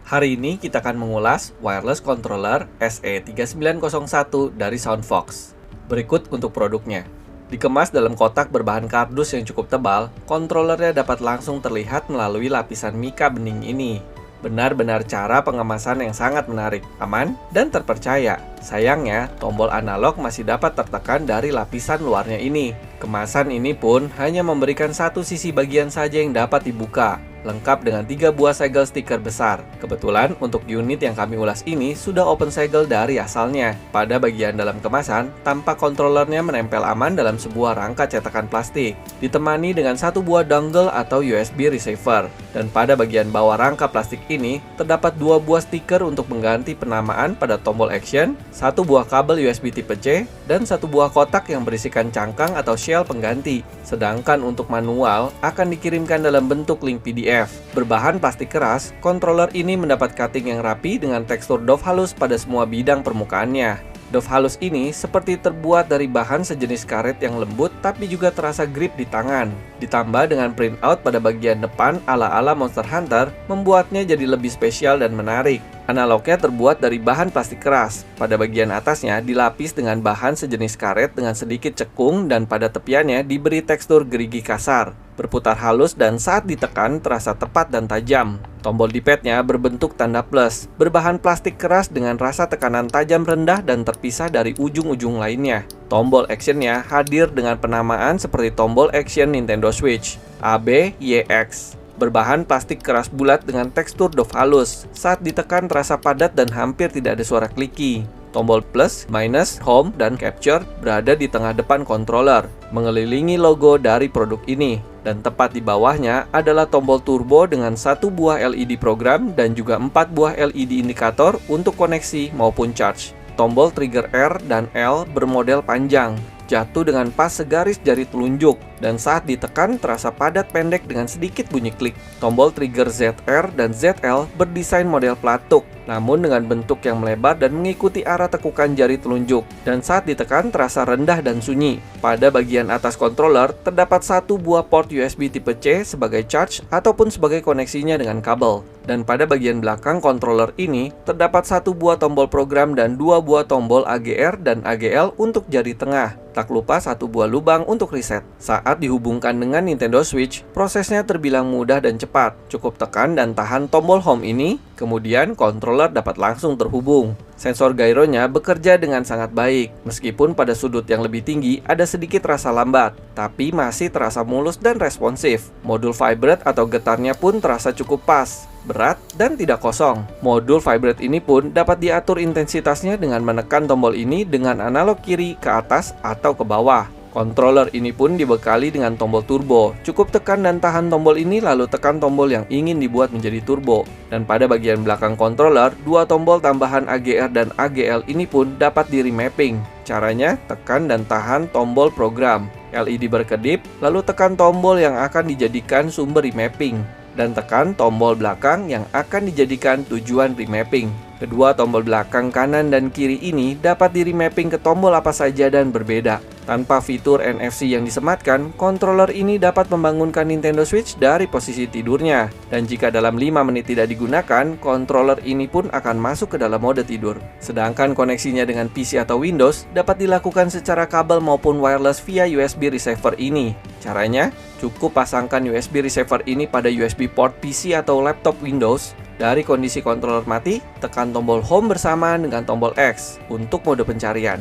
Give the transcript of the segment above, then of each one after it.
Hari ini kita akan mengulas wireless controller SE3901 dari Soundfox. Berikut untuk produknya. Dikemas dalam kotak berbahan kardus yang cukup tebal, controllernya dapat langsung terlihat melalui lapisan mika bening ini. Benar-benar cara pengemasan yang sangat menarik, aman, dan terpercaya. Sayangnya, tombol analog masih dapat tertekan dari lapisan luarnya ini. Kemasan ini pun hanya memberikan satu sisi bagian saja yang dapat dibuka, lengkap dengan 3 buah segel stiker besar. Kebetulan untuk unit yang kami ulas ini sudah open segel dari asalnya. Pada bagian dalam kemasan, tampak controllernya menempel aman dalam sebuah rangka cetakan plastik, ditemani dengan 1 buah dongle atau USB receiver. Dan pada bagian bawah rangka plastik ini, terdapat 2 buah stiker untuk mengganti penamaan pada tombol action, 1 buah kabel USB tipe C, dan 1 buah kotak yang berisikan cangkang atau shell pengganti. Sedangkan untuk manual akan dikirimkan dalam bentuk link PDF. Berbahan plastik keras, controller ini mendapat cutting yang rapi dengan tekstur doff halus pada semua bidang permukaannya. Doff halus ini seperti terbuat dari bahan sejenis karet yang lembut tapi juga terasa grip di tangan. Ditambah dengan printout pada bagian depan ala-ala Monster Hunter, membuatnya jadi lebih spesial dan menarik. Analognya terbuat dari bahan plastik keras. Pada bagian atasnya dilapis dengan bahan sejenis karet dengan sedikit cekung dan pada tepiannya diberi tekstur gerigi kasar. Berputar halus dan saat ditekan terasa tepat dan tajam. Tombol D-pad-nya berbentuk tanda plus, berbahan plastik keras dengan rasa tekanan tajam rendah dan terpisah dari ujung-ujung lainnya. Tombol action-nya hadir dengan penamaan seperti tombol action Nintendo Switch, A, B, Y, X. Berbahan plastik keras bulat dengan tekstur doff halus. Saat ditekan terasa padat dan hampir tidak ada suara kliki. Tombol plus, minus, home, dan capture berada di tengah depan controller, mengelilingi logo dari produk ini. Dan tepat di bawahnya adalah tombol turbo dengan 1 buah LED program dan juga 4 buah LED indikator untuk koneksi maupun charge. Tombol trigger R dan L bermodel panjang, jatuh dengan pas segaris jari telunjuk, dan saat ditekan terasa padat pendek dengan sedikit bunyi klik. Tombol trigger ZR dan ZL berdesain model pelatuk, namun dengan bentuk yang melebar dan mengikuti arah tekukan jari telunjuk, dan saat ditekan terasa rendah dan sunyi. Pada bagian atas controller terdapat 1 buah port USB tipe C sebagai charge ataupun sebagai koneksinya dengan kabel. Dan pada bagian belakang controller ini terdapat 1 buah tombol program dan 2 buah tombol AGR dan AGL untuk jari tengah. Tak lupa 1 buah lubang untuk reset. Saat dihubungkan dengan Nintendo Switch, prosesnya terbilang mudah dan cepat. Cukup tekan dan tahan tombol home ini, kemudian controller dapat langsung terhubung. Sensor gyronya bekerja dengan sangat baik. Meskipun pada sudut yang lebih tinggi ada sedikit rasa lambat, tapi masih terasa mulus dan responsif. Modul vibrate atau getarnya pun terasa cukup pas, berat, dan tidak kosong. Modul vibrate ini pun dapat diatur intensitasnya dengan menekan tombol ini dengan analog kiri ke atas atau ke bawah. Controller ini pun dibekali dengan tombol turbo. Cukup tekan dan tahan tombol ini lalu tekan tombol yang ingin dibuat menjadi turbo. Dan pada bagian belakang controller, 2 tombol tambahan AGR dan AGL ini pun dapat di remapping. Caranya, tekan dan tahan tombol program. LED berkedip, lalu tekan tombol yang akan dijadikan sumber remapping. Dan tekan tombol belakang yang akan dijadikan tujuan remapping. Kedua tombol belakang kanan dan kiri ini dapat di remapping ke tombol apa saja dan berbeda. Tanpa fitur NFC yang disematkan, controller ini dapat membangunkan Nintendo Switch dari posisi tidurnya. Dan jika dalam 5 menit tidak digunakan, controller ini pun akan masuk ke dalam mode tidur. Sedangkan koneksinya dengan PC atau Windows dapat dilakukan secara kabel maupun wireless via USB receiver ini. Caranya, cukup pasangkan USB receiver ini pada USB port PC atau laptop Windows. Dari kondisi controller mati, tekan tombol home bersamaan dengan tombol X untuk mode pencarian.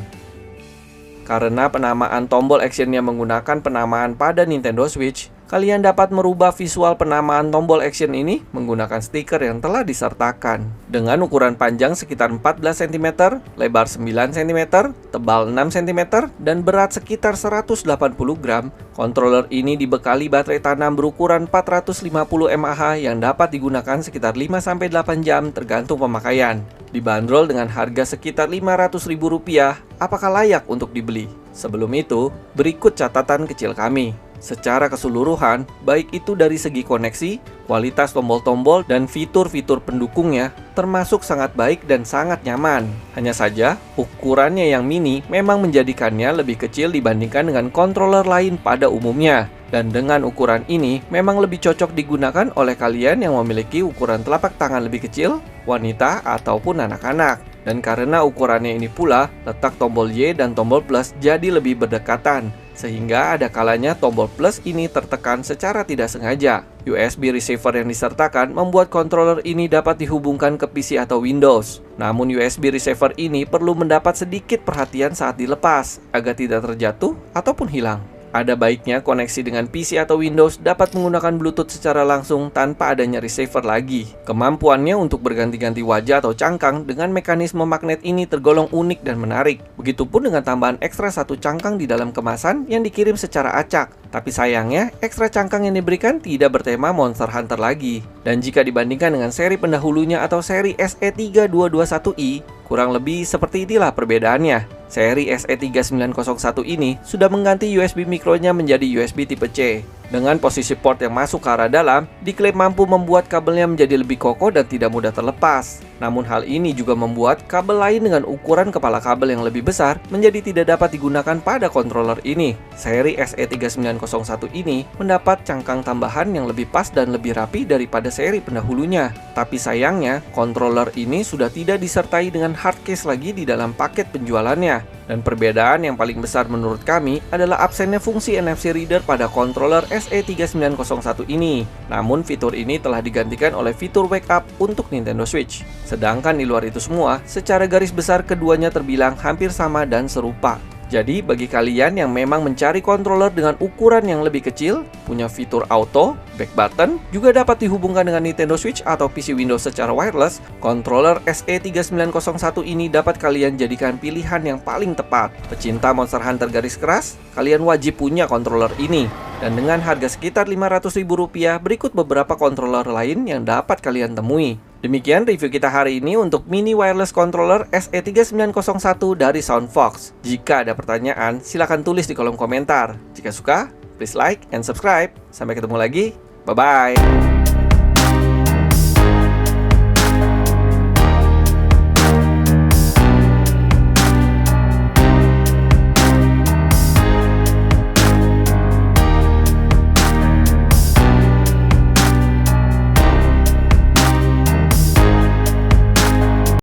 Karena penamaan tombol actionnya menggunakan penamaan pada Nintendo Switch, kalian dapat merubah visual penamaan tombol action ini menggunakan stiker yang telah disertakan. Dengan ukuran panjang sekitar 14 cm, lebar 9 cm, tebal 6 cm, dan berat sekitar 180 gram, controller ini dibekali baterai tanam berukuran 450 mAh yang dapat digunakan sekitar 5-8 jam tergantung pemakaian. Dibanderol dengan harga sekitar Rp500.000, apakah layak untuk dibeli? Sebelum itu, berikut catatan kecil kami. Secara keseluruhan, baik itu dari segi koneksi, kualitas tombol-tombol, dan fitur-fitur pendukungnya, termasuk sangat baik dan sangat nyaman. Hanya saja, ukurannya yang mini memang menjadikannya lebih kecil dibandingkan dengan controller lain pada umumnya. Dan dengan ukuran ini memang lebih cocok digunakan oleh kalian yang memiliki ukuran telapak tangan lebih kecil, wanita, ataupun anak-anak. Dan karena ukurannya ini pula, letak tombol Y dan tombol plus jadi lebih berdekatan, sehingga ada kalanya tombol plus ini tertekan secara tidak sengaja. USB receiver yang disertakan membuat controller ini dapat dihubungkan ke PC atau Windows. Namun USB receiver ini perlu mendapat sedikit perhatian saat dilepas, agar tidak terjatuh ataupun hilang. Ada baiknya koneksi dengan PC atau Windows dapat menggunakan Bluetooth secara langsung tanpa adanya receiver lagi. Kemampuannya untuk berganti-ganti wajah atau cangkang dengan mekanisme magnet ini tergolong unik dan menarik. Begitupun dengan tambahan ekstra satu cangkang di dalam kemasan yang dikirim secara acak. Tapi sayangnya, ekstra cangkang yang diberikan tidak bertema Monster Hunter lagi. Dan jika dibandingkan dengan seri pendahulunya atau seri SE3221i, kurang lebih seperti inilah perbedaannya. Seri SE3901 ini sudah mengganti USB mikronya menjadi USB tipe C. Dengan posisi port yang masuk ke arah dalam, diklaim mampu membuat kabelnya menjadi lebih kokoh dan tidak mudah terlepas. Namun hal ini juga membuat kabel lain dengan ukuran kepala kabel yang lebih besar menjadi tidak dapat digunakan pada controller ini. Seri SE3901 ini mendapat cangkang tambahan yang lebih pas dan lebih rapi daripada seri pendahulunya. Tapi sayangnya, controller ini sudah tidak disertai dengan hard case lagi di dalam paket penjualannya. Dan perbedaan yang paling besar menurut kami adalah absennya fungsi NFC reader pada controller SE3901 ini. Namun fitur ini telah digantikan oleh fitur wake up untuk Nintendo Switch. Sedangkan di luar itu semua, secara garis besar keduanya terbilang hampir sama dan serupa. Jadi bagi kalian yang memang mencari controller dengan ukuran yang lebih kecil, punya fitur auto, back button, juga dapat dihubungkan dengan Nintendo Switch atau PC Windows secara wireless, controller SE3901 ini dapat kalian jadikan pilihan yang paling tepat. Pecinta Monster Hunter garis keras, kalian wajib punya controller ini. Dan dengan harga sekitar Rp500.000, berikut beberapa controller lain yang dapat kalian temui. Demikian review kita hari ini untuk mini wireless controller SE3901 dari SoundFox. Jika ada pertanyaan, silahkan tulis di kolom komentar. Jika suka, please like and subscribe. Sampai ketemu lagi. Bye-bye.